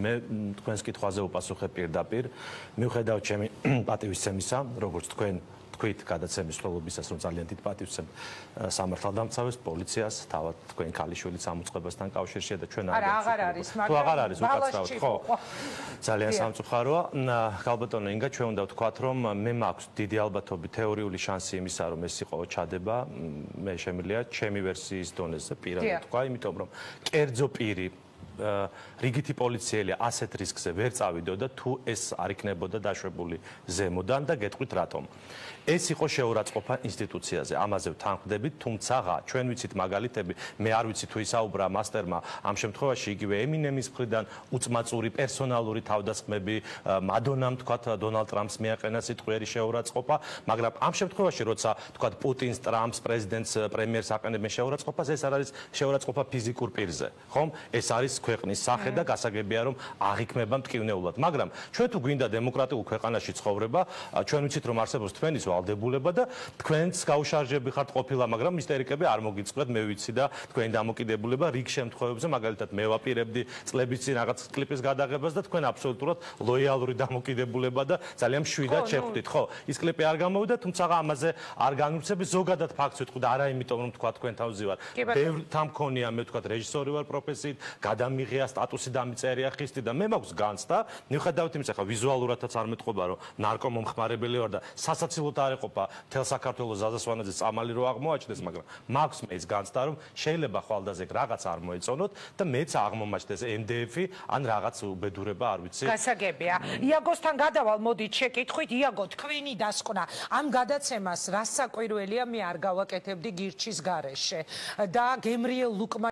მე თქვენს კითხვაზე უპასუხებ პირდაპირ. მიუხედავად ჩემი პატივისცემისა, როგორც თქვენ თქვით გადაცემის მსვლელობისას, რომ ძალიან დიდ პატივისცემ სამართალდამცავებს, პოლიციას, თავად თქვენ ქალიშვილის ამოწყებასთან კავშირშია და ჩვენ აღარ არის, მაგრამ თუ აღარ არის უკაცრავად, ხო. ძალიან სამწუხაროა. ქალბატონო ინგა, ჩვენ უნდა ვთქვათ, რომ მე მაქვს დიდი ალბათობით თეორიული შანსი იმისა, რომ ეს იყო ჩადება. მე შემიძლია ჩემი ვერსიის დონეზე პირადად თქვა, იმიტომ რომ კერძო პირი რიგითი პოლიციელი ასეთ რისკზე ვერ წავიდოდა თუ ეს არ იქნებოდა დაშვებული ზემოდან და გეტყვით რატომ. ეს იყო შეურაცხყოფა ინსტიტუციაზე, ამაზე ვთანხმდებით, თუმცა ჩვენ ვიცით მაგალითები, მე არ ვიცი თუ ისაუბრა მასტერმა ამ შემთხვევაში იგივე ემინემის მხრიდან უწმაწური პერსონალური თავდასხმები, მადონამ თქვათ დონალდ ტრამპს მიაყენა სიტყვიერი შეურაცხყოფა, მაგრამ ამ შემთხვევაში როცა თქვათ პუტინს, ტრამპს, პრეზიდენტს, პრემიერს აყენებენ შეურაცხყოფას, ეს არ არის შეურაცხყოფა ფიზიკურ პირზე, ხომ? ეს არის ქვეყნის სახე და გასაგებია რომ აღიქმება მტკივნეულად, მაგრამ ჩვენ თუ გვინდა დემოკრატიულ ქვეყანაში ცხოვრება, ჩვენ ვიცით რომ არსებობს თქვენის ვალდებულება და თქვენც გაუშარჟები ხართ ყოფილა, მაგრამ ისტერიკები არ მოგიწყვეთ, მე ვიცი და თქვენი დამოკიდებულება რიგ შემთხვევებზე, მაგალითად მე ვაპირებდი წლების წინ რაღაც კლიპის გადაღებას და თქვენ აბსოლუტურად ლოიალური დამოკიდებულება და ძალიან მშვიდად შეხვდით, ხო? ის კლიპი არ გამოვიდა, თუმცა ამაზე არ განვრცები, ზოგადად ფაქტს ვიტყვი და არა იმიტომ რომ თქვა თქვენ თავზე ვარ. ბევრ თამქონია მე თქვა რეჟისორი ვარ პროფესიით, გადამიღია სტატუსი დამიწერია ხისტი და მე მაქვს განცდა, მიუხედავად იმისა, ხა ვიზუალურადაც არ მეტყობა რომ ნარკომომხმარებელი ვარ და სასაცილოდ არ ეყოფა თელ საქართველოს ზაზასვანაძე წამალი რო აღმოაჩნდეს, მაგრამ მაქვს მე ის განცდა რომ შეიძლება ხვალდაზე რაღაც არ მოეწონოთ და მეც აღმომაჩნდეს MDF-ი ან რაღაც უბედურება, არ ვიცი. გასაგებია. იაგოსთან გადავალ, მოდით შეკითხვით. იაგო, თქვენი დასკვნა ამ გადაცემას რას საკვირველია, მე არ გავაკეთებდი გირჩის გარეშე და გემრიელ ლუკმა